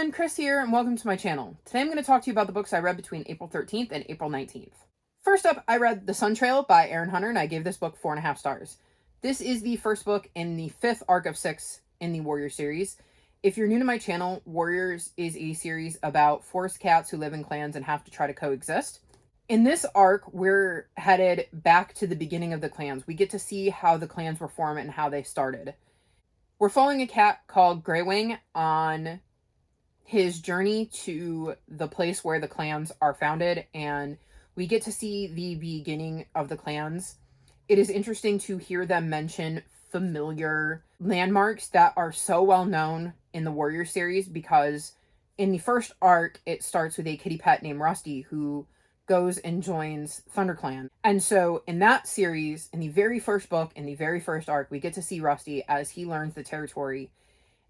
everyone, Chris here, and welcome to my channel. Today I'm going to talk to you about the books I read between April 13th and April 19th. First up, I read The Sun Trail by Erin Hunter, and I gave this book 4.5 stars. This is the first book in the 5th arc of 6 in the Warrior series. If you're new to my channel, Warriors is a series about forest cats who live in clans and have to try to coexist. In this arc, we're headed back to the beginning of the clans. We get to see how the clans were formed and how they started. We're following a cat called Greywing on his journey to the place where the clans are founded, and we get to see the beginning of the clans. It is interesting to hear them mention familiar landmarks that are so well known in the Warrior series, because in the first arc, it starts with a kitty pet named Rusty who goes and joins ThunderClan. And so in that series, in the very first book, in the very first arc, we get to see Rusty as he learns the territory.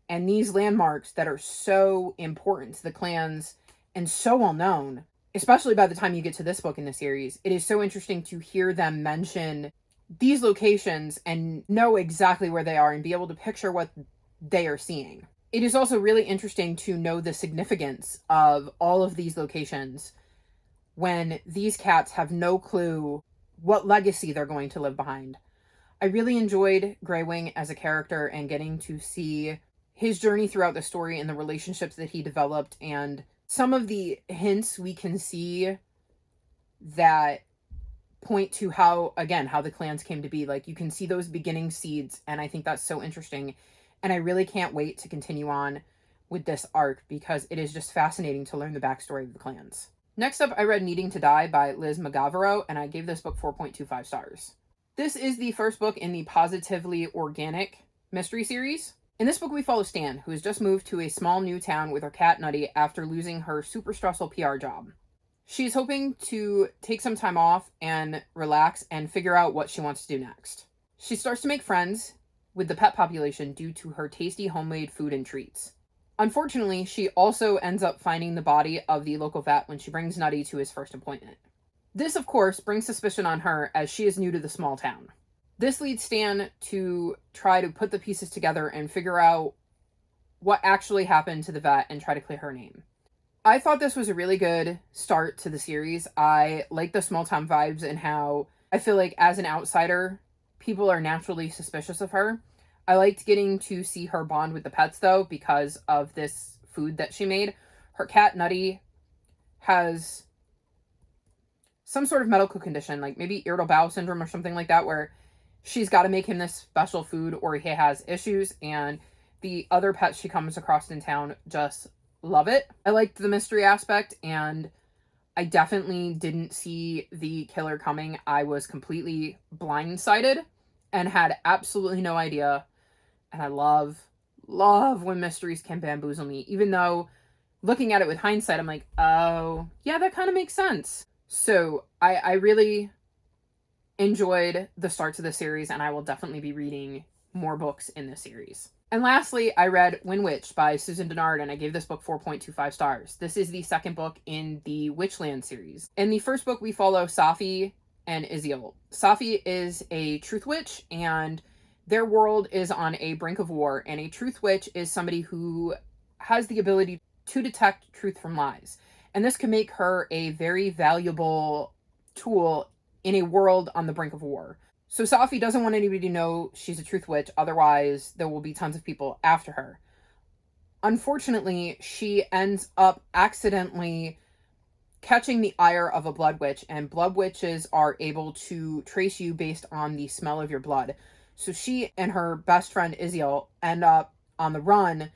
And these landmarks that are so important to the clans and so well known, especially by the time you get to this book in the series, it is so interesting to hear them mention these locations and know exactly where they are and be able to picture what they are seeing. It is also really interesting to know the significance of all of these locations when these cats have no clue what legacy they're going to leave behind. I really enjoyed Greywing as a character and getting to see his journey throughout the story and the relationships that he developed, and some of the hints we can see that point to how the clans came to be. Like, you can see those beginning seeds, and I think that's so interesting. And I really can't wait to continue on with this arc because it is just fascinating to learn the backstory of the clans. Next up, I read Needing to Die by Liz Magavero, and I gave this book 4.25 stars. This is the first book in the Positively Organic mystery series. In this book, we follow Stan, who has just moved to a small new town with her cat Nutty after losing her super stressful PR job. She's hoping to take some time off and relax and figure out what she wants to do next. She starts to make friends with the pet population due to her tasty homemade food and treats. Unfortunately, she also ends up finding the body of the local vet when she brings Nutty to his first appointment. This, of course, brings suspicion on her as she is new to the small town. This leads Stan to try to put the pieces together and figure out what actually happened to the vet and try to clear her name. I thought this was a really good start to the series. I like the small town vibes and how I feel like as an outsider, people are naturally suspicious of her. I liked getting to see her bond with the pets, though, because of this food that she made. Her cat, Nutty, has some sort of medical condition, like maybe irritable bowel syndrome or something like that, where she's got to make him this special food or he has issues, and the other pets she comes across in town just love it. I liked the mystery aspect, and I definitely didn't see the killer coming. I was completely blindsided and had absolutely no idea, and I love when mysteries can bamboozle me, even though looking at it with hindsight, I'm like, oh, yeah, that kind of makes sense. So I really enjoyed the starts of the series, and I will definitely be reading more books in this series. And lastly, I read Wind Witch by Susan Dennard, and I gave this book 4.25 stars. This is the second book in the Witchland series. In the first book, we follow Safi and Iziel. Safi is a truth witch, and their world is on a brink of war, and a truth witch is somebody who has the ability to detect truth from lies. And this can make her a very valuable tool in a world on the brink of war. So Safi doesn't want anybody to know she's a truth witch, otherwise there will be tons of people after her. Unfortunately, she ends up accidentally catching the ire of a blood witch, and blood witches are able to trace you based on the smell of your blood. So she and her best friend Iziel end up on the run,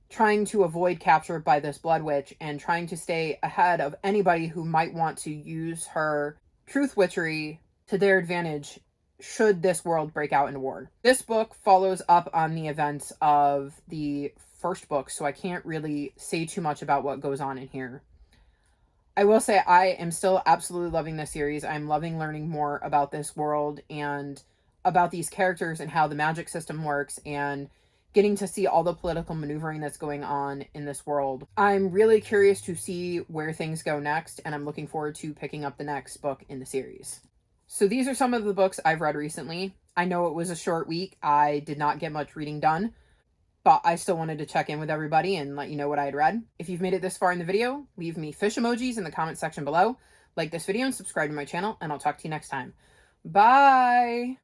trying to avoid capture by this blood witch and trying to stay ahead of anybody who might want to use her truth witchery to their advantage should this world break out into war. This book follows up on the events of the first book, so I can't really say too much about what goes on in here. I will say I am still absolutely loving this series. I'm loving learning more about this world and about these characters and how the magic system works, and getting to see all the political maneuvering that's going on in this world. I'm really curious to see where things go next, and I'm looking forward to picking up the next book in the series. So these are some of the books I've read recently. I know it was a short week. I did not get much reading done, but I still wanted to check in with everybody and let you know what I had read. If you've made it this far in the video, leave me fish emojis in the comment section below, like this video, and subscribe to my channel, and I'll talk to you next time. Bye!